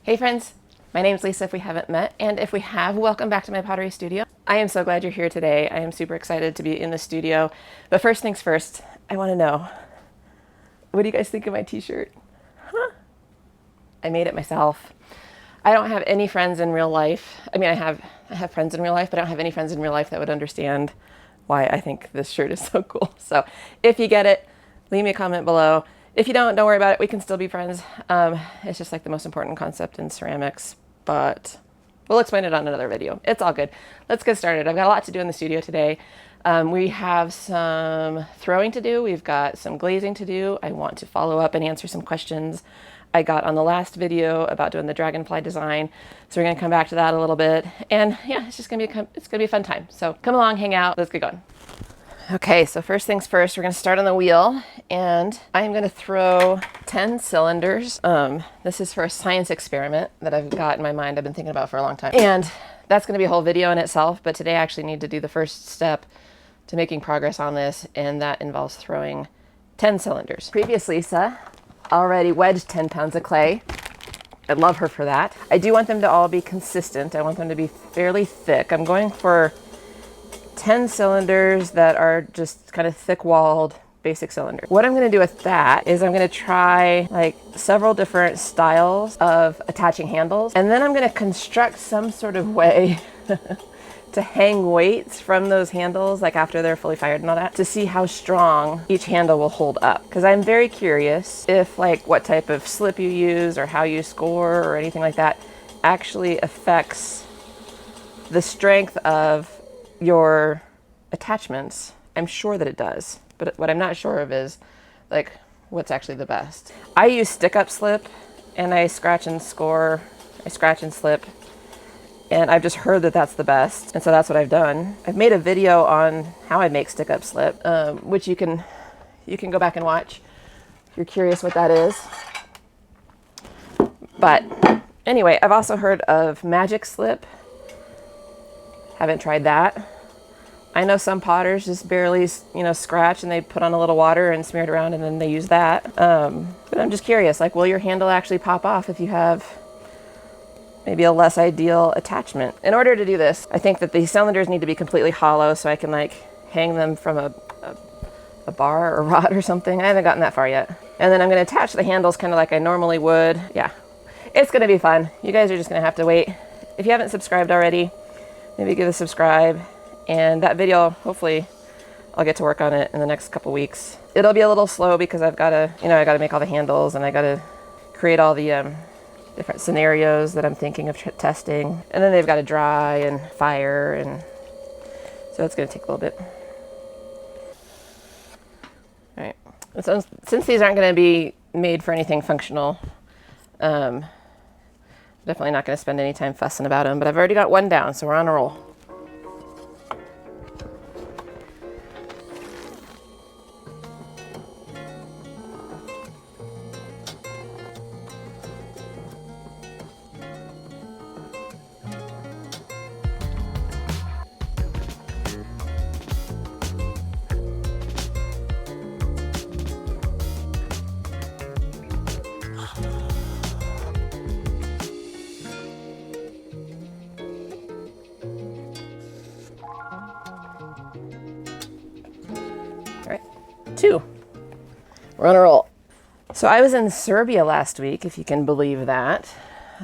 Hey friends, my name's Lisa if we haven't met, and if we have, welcome back to my pottery studio. I am so glad you're here today. I am super excited to be in the studio. But first things first, I want to know, what do you guys think of my t-shirt? Huh? I made it myself. I don't have any friends in real life. I mean, I have friends in real life, but I don't have any friends in real life that would understand why I think this shirt is so cool. So if you get it, leave me a comment below. If you don't worry about it. We can still be friends. It's just like the most important concept in ceramics, but we'll explain it on another video. It's all good. Let's get started. I've got a lot to do in the studio today. We have some throwing to do. We've got some glazing to do. I want to follow up and answer some questions I got on the last video about doing the dragonfly design. So we're gonna come back to that a little bit. And yeah, it's gonna be a fun time. So come along, hang out, let's get going. Okay, so first things first, we're gonna start on the wheel, and I'm gonna throw 10 cylinders. This is for a science experiment that I've got in my mind, I've been thinking about for a long time. And that's gonna be a whole video in itself, but today I actually need to do the first step to making progress on this, and that involves throwing 10 cylinders. Previous Lisa already wedged 10 pounds of clay. I love her for that. I do want them to all be consistent. I want them to be fairly thick. I'm going for 10 cylinders that are just kind of thick-walled basic cylinders. What I'm going to do with that is I'm going to try like several different styles of attaching handles, and then I'm going to construct some sort of way to hang weights from those handles, like after they're fully fired and all that, to see how strong each handle will hold up. Because I'm very curious if like what type of slip you use or how you score or anything like that actually affects the strength of your attachments. I'm sure that it does, but what I'm not sure of is like what's actually the best. I use stick-up slip, and I scratch and score, I scratch and slip, and I've just heard that that's the best, and so that's what I've done. I've made a video on how I make stick-up slip, which you can go back and watch if you're curious what that is. But anyway, I've also heard of magic slip. Haven't tried that. I know some potters just barely, scratch and they put on a little water and smear it around and then they use that. But I'm just curious, like, will your handle actually pop off if you have maybe a less ideal attachment? In order to do this, I think that the cylinders need to be completely hollow so I can like hang them from a bar or rod or something. I haven't gotten that far yet. And then I'm going to attach the handles kind of like I normally would. Yeah, it's going to be fun. You guys are just going to have to wait. If you haven't subscribed already, maybe give a subscribe, and that video, hopefully I'll get to work on it in the next couple weeks. It'll be a little slow because I've got to, I got to make all the handles, and I got to create all the different scenarios that I'm thinking of testing, and then they've got to dry and fire, and so it's going to take a little bit. All right, so since these aren't going to be made for anything functional, definitely not going to spend any time fussing about them, but I've already got one down, so we're on a roll. All right, 2. We're on a roll. So I was in Serbia last week, if you can believe that.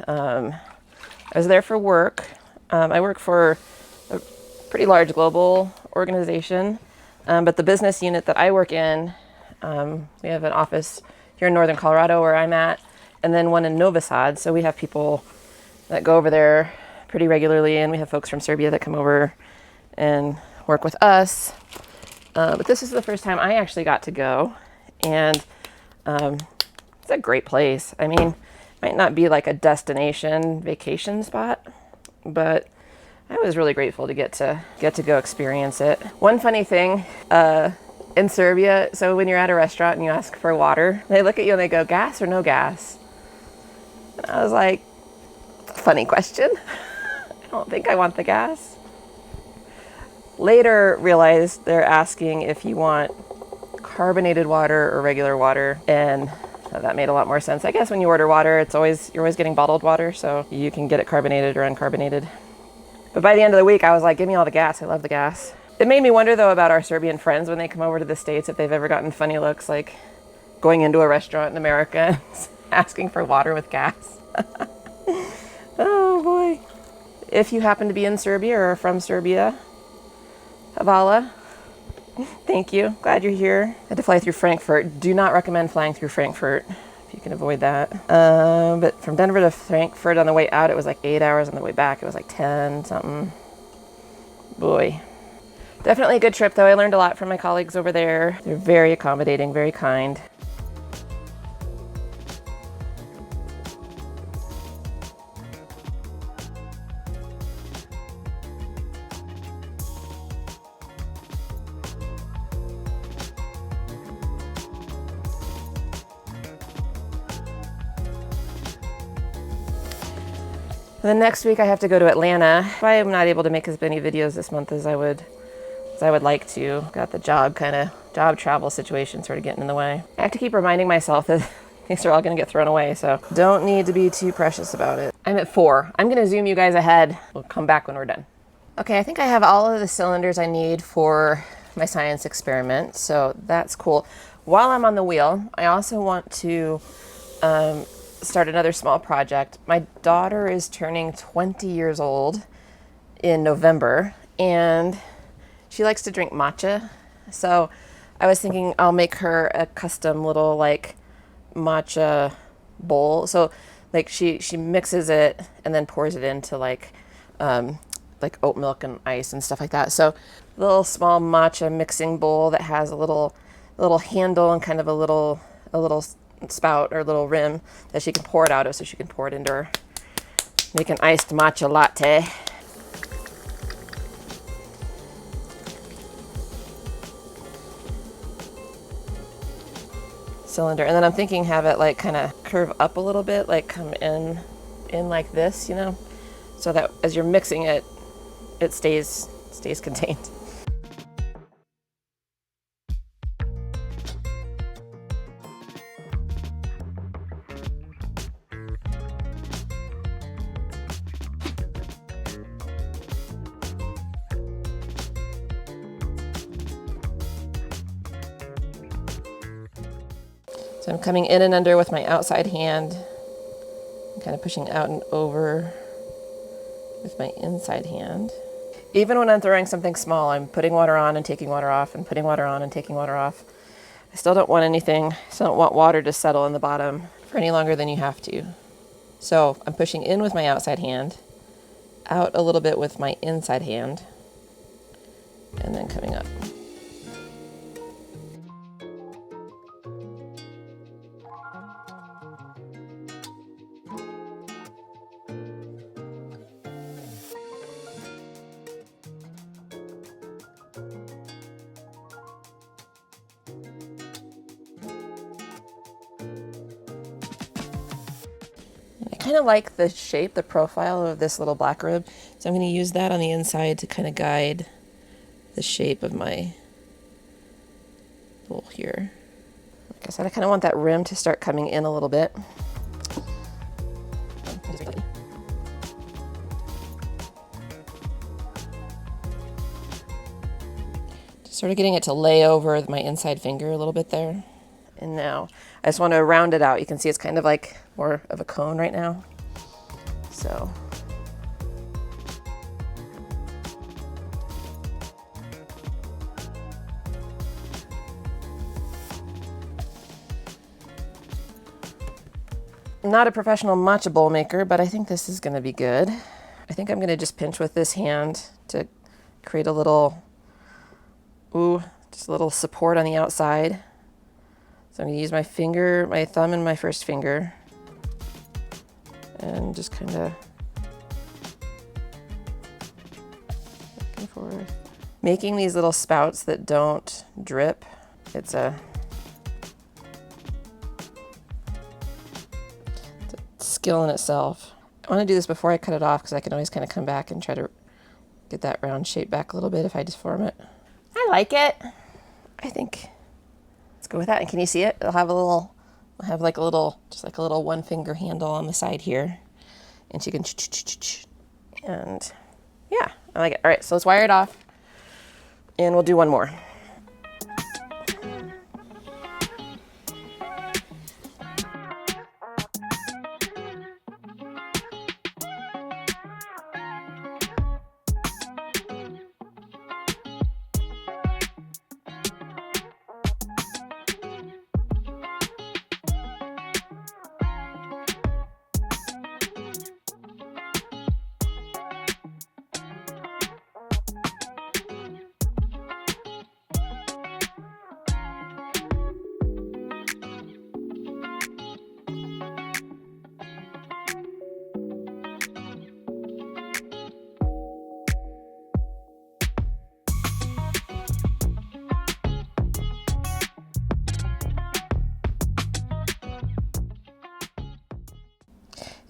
I was there for work. I work for a pretty large global organization, but the business unit that I work in, we have an office here in northern Colorado where I'm at, and then one in Novi Sad. So we have people that go over there pretty regularly, and we have folks from Serbia that come over and work with us. But this is the first time I actually got to go, and it's a great place. I mean, it might not be like a destination vacation spot, but I was really grateful to get to go experience it. One funny thing in Serbia, so when you're at a restaurant and you ask for water, they look at you and they go, gas or no gas? And I was like, funny question. I don't think I want the gas. Later realized they're asking if you want carbonated water or regular water, and that made a lot more sense. I guess when you order water, you're always getting bottled water, so you can get it carbonated or uncarbonated. But by the end of the week, I was like, give me all the gas. I love the gas. It made me wonder, though, about our Serbian friends when they come over to the States, if they've ever gotten funny looks, like going into a restaurant in America and asking for water with gas. Oh, boy. If you happen to be in Serbia or from Serbia, Hvala, thank you. Glad you're here. I had to fly through Frankfurt. Do not recommend flying through Frankfurt if you can avoid that. But from Denver to Frankfurt on the way out, it was like 8 hours. On the way back, it was like 10 something. Boy. Definitely a good trip, though. I learned a lot from my colleagues over there. They're very accommodating, very kind. And then next week I have to go to Atlanta. I am not able to make as many videos this month as I would like to. Got the job travel situation sort of getting in the way. I have to keep reminding myself that these are all gonna get thrown away, so don't need to be too precious about it. I'm at 4. I'm gonna zoom you guys ahead. We'll come back when we're done. Okay, I think I have all of the cylinders I need for my science experiment, so that's cool. While I'm on the wheel, I also want to start another small project. My daughter is turning 20 years old in November, and she likes to drink matcha. So I was thinking I'll make her a custom little like matcha bowl. So like she mixes it and then pours it into like oat milk and ice and stuff like that. So a little small matcha mixing bowl that has a little handle and kind of a little spout or little rim that she can pour it out of, so she can pour it into her, make an iced matcha latte. Cylinder, and then I'm thinking have it like kind of curve up a little bit, like come in like this, you know, so that as you're mixing it, it stays contained. So I'm coming in and under with my outside hand, and kind of pushing out and over with my inside hand. Even when I'm throwing something small, I'm putting water on and taking water off and putting water on and taking water off. I still don't want water to settle in the bottom for any longer than you have to. So I'm pushing in with my outside hand, out a little bit with my inside hand, and then coming up. I kind of like the shape, the profile of this little black rib, so I'm going to use that on the inside to kind of guide the shape of my bowl here. Like I said, I kind of want that rim to start coming in a little bit. Just sort of getting it to lay over my inside finger a little bit there. And now I just want to round it out. You can see it's kind of like more of a cone right now. So I'm not a professional matcha bowl maker, but I think this is going to be good. I think I'm going to just pinch with this hand to create a little, just a little support on the outside. So I'm going to use my finger, my thumb and my first finger, and just kind of back and forth. Making these little spouts that don't drip, it's a skill in itself. I want to do this before I cut it off because I can always kind of come back and try to get that round shape back a little bit if I deform it. I like it. I think let's go with that. And can you see it? It'll have a little I have like a little, just like a little 1-finger handle on the side here, and she can, and yeah, I like it. All right, so let's wire it off, and we'll do one more.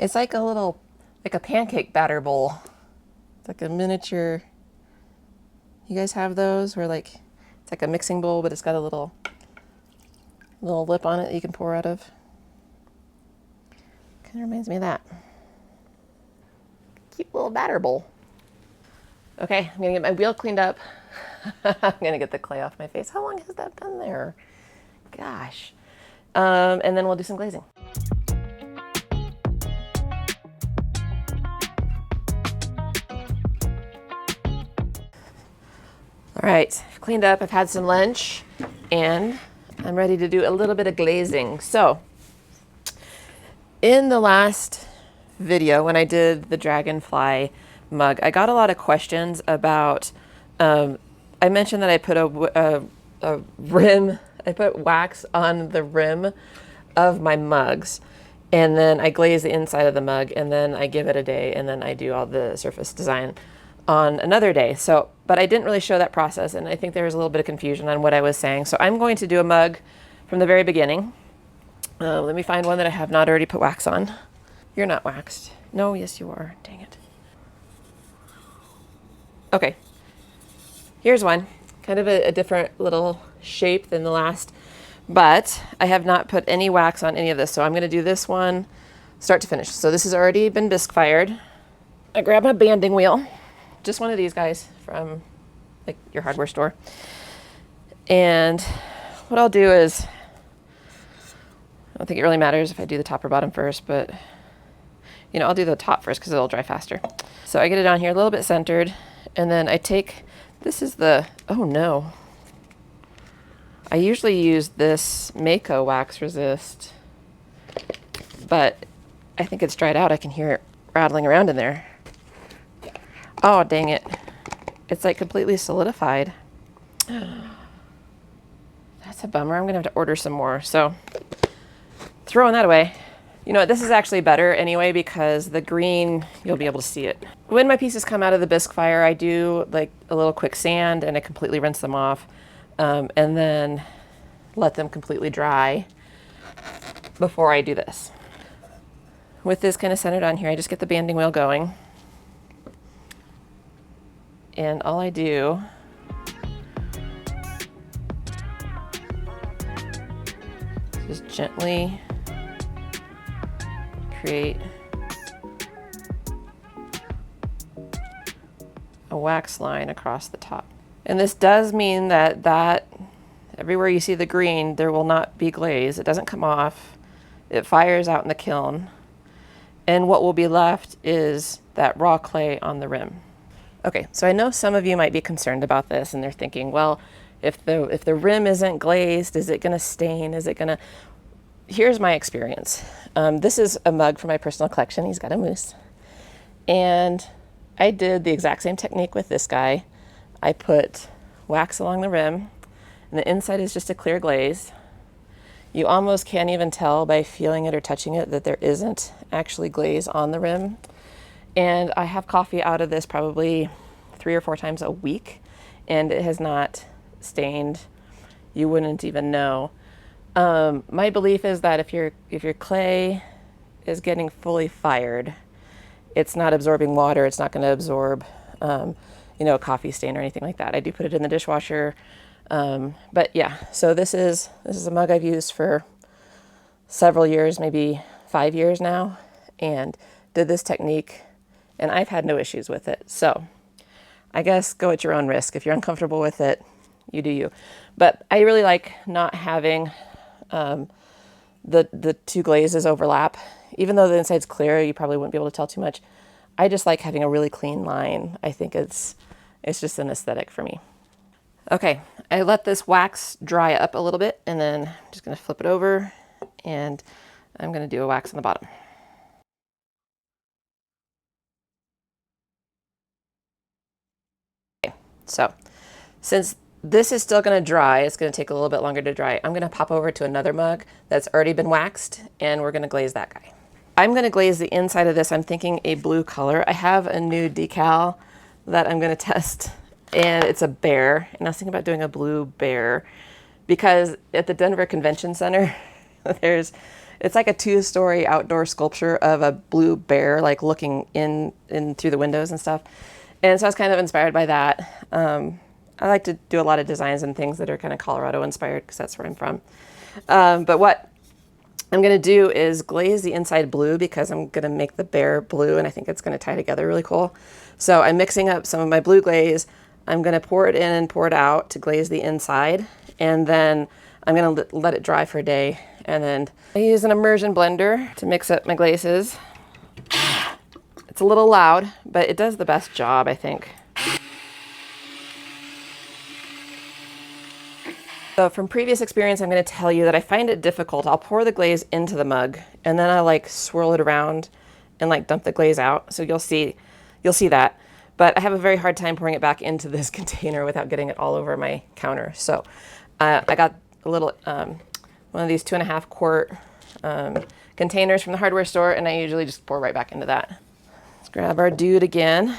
It's like a little, like a pancake batter bowl. It's like a miniature. You guys have those where like, it's like a mixing bowl, but it's got a little lip on it that you can pour out of. Kind of reminds me of that. Cute little batter bowl. Okay, I'm gonna get my wheel cleaned up. I'm gonna get the clay off my face. How long has that been there? Gosh. And then we'll do some glazing. All right, I've cleaned up, I've had some lunch, and I'm ready to do a little bit of glazing. So, in the last video, when I did the dragonfly mug, I got a lot of questions about, I mentioned that I put a rim, I put wax on the rim of my mugs, and then I glaze the inside of the mug, and then I give it a day, and then I do all the surface design on another day. So, but I didn't really show that process, and I think there was a little bit of confusion on what I was saying. So I'm going to do a mug from the very beginning. Let me find one that I have not already put wax on. You're not waxed. No, yes you are. Dang it. Okay, here's one. Kind of a different little shape than the last, but I have not put any wax on any of this. So I'm gonna do this one start to finish. So this has already been bisque fired. I grab my banding wheel. Just one of these guys from like your hardware store. And what I'll do is, I don't think it really matters if I do the top or bottom first, but you know, I'll do the top first because it'll dry faster. So I get it on here a little bit centered, and then I take, this is the, oh no. I usually use this Mako wax resist, but I think it's dried out. I can hear it rattling around in there. Oh, dang it. It's like completely solidified. That's a bummer. I'm gonna have to order some more. So throwing that away. You know what, this is actually better anyway because the green, you'll be able to see it. When my pieces come out of the bisque fire, I do like a little quick sand and I completely rinse them off, and then let them completely dry before I do this. With this kind of centered on here, I just get the banding wheel going. And all I do is just gently create a wax line across the top. And this does mean that everywhere you see the green, there will not be glaze. It doesn't come off. It fires out in the kiln. And what will be left is that raw clay on the rim. Okay, so I know some of you might be concerned about this and they're thinking, well, if the rim isn't glazed, is it gonna stain? Is it gonna, here's my experience. This is a mug from my personal collection. He's got a moose. And I did the exact same technique with this guy. I put wax along the rim, and the inside is just a clear glaze. You almost can't even tell by feeling it or touching it that there isn't actually glaze on the rim. And I have coffee out of this probably 3 or 4 times a week, and it has not stained. You wouldn't even know. My belief is that if your clay is getting fully fired, it's not absorbing water. It's not going to absorb, you know, a coffee stain or anything like that. I do put it in the dishwasher, but yeah. So this is a mug I've used for several years, maybe 5 years now, and did this technique, and I've had no issues with it. So I guess go at your own risk. If you're uncomfortable with it, you do you. But I really like not having the two glazes overlap. Even though the inside's clear, you probably wouldn't be able to tell too much. I just like having a really clean line. I think it's just an aesthetic for me. Okay, I let this wax dry up a little bit, and then I'm just gonna flip it over, and I'm gonna do a wax on the bottom. Okay, so since this is still gonna dry, it's gonna take a little bit longer to dry, I'm gonna pop over to another mug that's already been waxed, and we're gonna glaze that guy. I'm gonna glaze the inside of this. I'm thinking a blue color. I have a new decal that I'm gonna test, and it's a bear, and I was thinking about doing a blue bear because at the Denver Convention Center, it's like a 2-story outdoor sculpture of a blue bear, like looking in through the windows and stuff. And so I was kind of inspired by that. I like to do a lot of designs and things that are kind of Colorado inspired because that's where I'm from. But what I'm gonna do is glaze the inside blue because I'm gonna make the bear blue, and I think it's gonna tie together really cool. So I'm mixing up some of my blue glaze. I'm gonna pour it in and pour it out to glaze the inside, and then I'm gonna let it dry for a day. And then I use an immersion blender to mix up my glazes. It's a little loud, but it does the best job, I think. So from previous experience, I'm gonna tell you that I find it difficult. I'll pour the glaze into the mug, and then I like swirl it around and like dump the glaze out. So you'll see that. But I have a very hard time pouring it back into this container without getting it all over my counter. So I got a little, one of these 2.5 quart containers from the hardware store, and I usually just pour right back into that. Let's grab our dude again.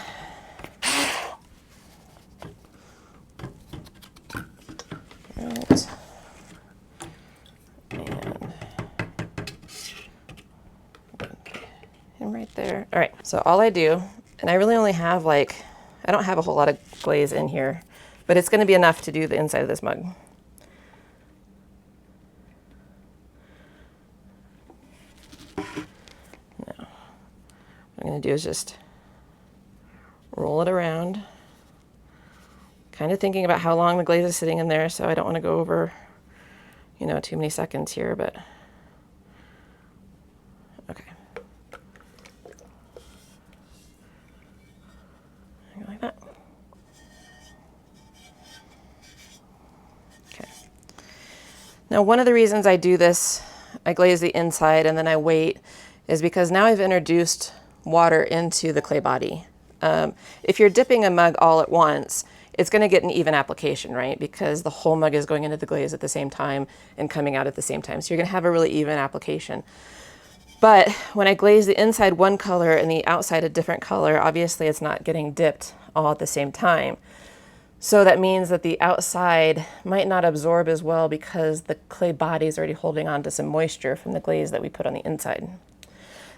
Right. And right there. All right, so all I do, and I really only have I don't have a whole lot of glaze in here, but it's gonna be enough to do the inside of this mug. Now, what I'm gonna do is just roll it around, kind of thinking about how long the glaze is sitting in there, so I don't wanna go over, too many seconds here, but okay. Like that. Okay. Now, one of the reasons I do this, I glaze the inside and then I wait, is because now I've introduced water into the clay body. If you're dipping a mug all at once, it's going to get an even application, right? Because the whole mug is going into the glaze at the same time and coming out at the same time. So you're going to have a really even application. But when I glaze the inside one color and the outside a different color, obviously it's not getting dipped all at the same time. So that means that the outside might not absorb as well because the clay body is already holding on to some moisture from the glaze that we put on the inside.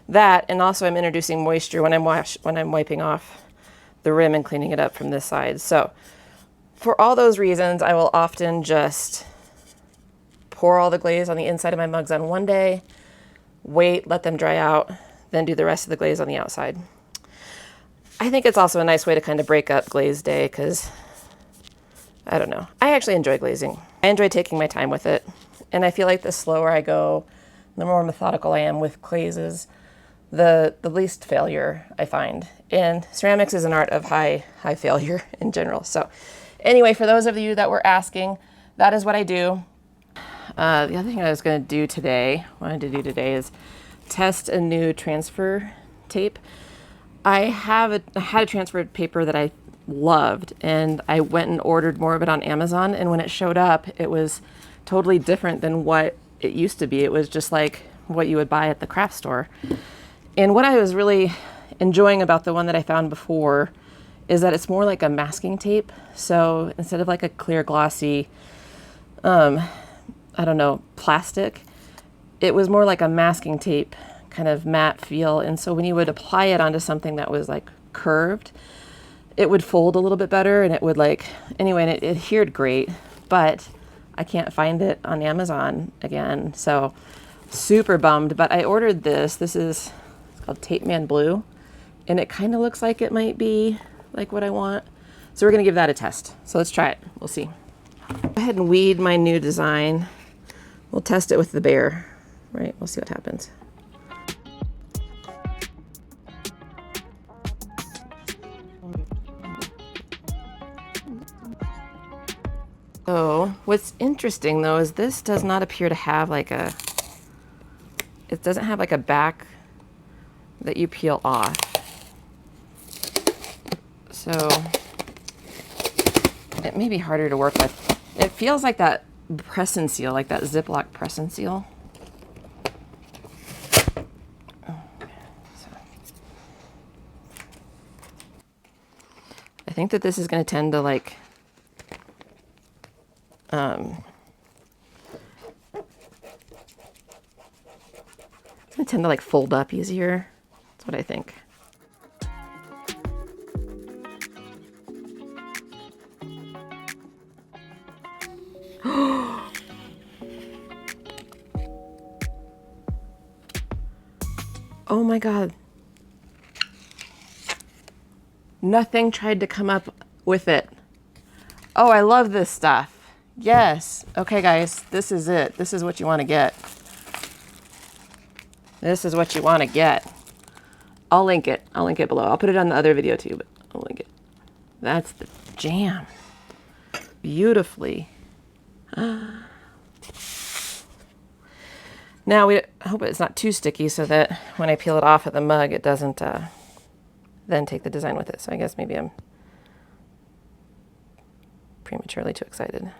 That, and also I'm introducing moisture when I'm wiping off the rim and cleaning it up from this side. So for all those reasons, I will often just pour all the glaze on the inside of my mugs on one day, wait, let them dry out, then do the rest of the glaze on the outside. I think it's also a nice way to kind of break up glaze day because, I don't know, I actually enjoy glazing. I enjoy taking my time with it, and I feel like the slower I go, the more methodical I am with glazes, the least failure I find. And ceramics is an art of high failure in general. So anyway, for those of you that were asking, that is what I do. The other thing I wanted to do today is test a new transfer tape. I had a transfer paper that I loved, and I went and ordered more of it on Amazon, and when it showed up, it was totally different than what it used to be. It was just like what you would buy at the craft store. And what I was really enjoying about the one that I found before is that it's more like a masking tape. So instead of like a clear glossy, I don't know, plastic, it was more like a masking tape kind of matte feel. And so when you would apply it onto something that was like curved, it would fold a little bit better, and it would anyway, and it adhered great, but I can't find it on Amazon again. So super bummed, but I ordered this. This is, it's called Tape Man Blue, and it kind of looks like it might be like what I want. So we're gonna give that a test. So let's try it, we'll see. Go ahead and weed my new design. We'll test it with the bear, right? We'll see what happens. So what's interesting though is this does not appear to have like a, it doesn't have like a back that you peel off. So it may be harder to work with. It feels like that press and seal, like that Ziploc press and seal. I think that this is going to tend to like fold up easier. That's what I think. Oh my God. Nothing tried to come up with it. Oh, I love this stuff. Yes. Okay, guys, this is it. This is what you want to get. This is what you want to get. I'll link it. I'll link it below. I'll put it on the other video too, but I'll link it. That's the jam. Beautifully. Now I hope it's not too sticky so that when I peel it off of the mug, it doesn't then take the design with it. So I guess maybe I'm prematurely too excited.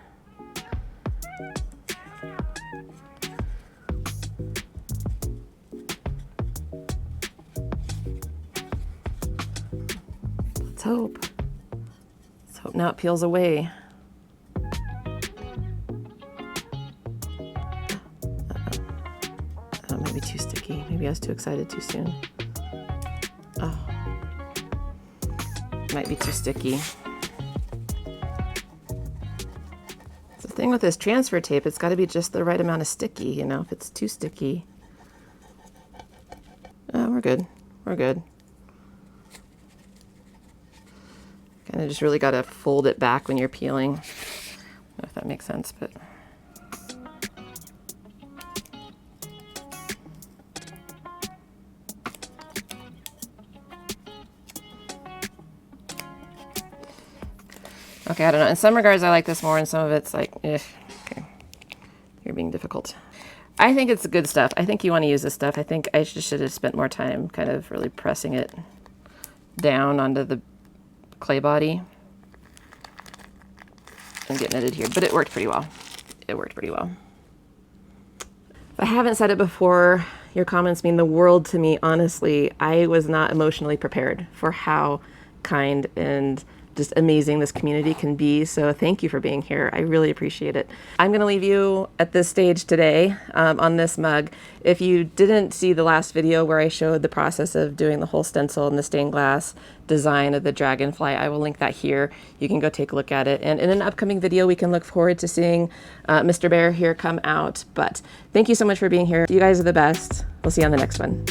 Let's hope. Let's hope now it peels away. Oh, maybe too sticky. Maybe I was too excited too soon. Oh, might be too sticky. The thing with this transfer tape, it's got to be just the right amount of sticky, you know. If it's too sticky, oh, we're good. We're good. Kind of just really got to fold it back when you're peeling. I don't know if that makes sense, but. Okay, I don't know. In some regards, I like this more. In some of it's like, eh, okay, you're being difficult. I think it's good stuff. I think you want to use this stuff. I think I just should have spent more time kind of really pressing it down onto the clay body and getting it adhered. But it worked pretty well. It worked pretty well. If I haven't said it before, your comments mean the world to me. Honestly, I was not emotionally prepared for how kind and just amazing this community can be. So thank you for being here. I really appreciate it. I'm going to leave you at this stage today on this mug. If you didn't see the last video where I showed the process of doing the whole stencil and the stained glass design of the dragonfly, I will link that here. You can go take a look at it. And in an upcoming video, we can look forward to seeing Mr. Bear here come out. But thank you so much for being here. You guys are the best. We'll see you on the next one.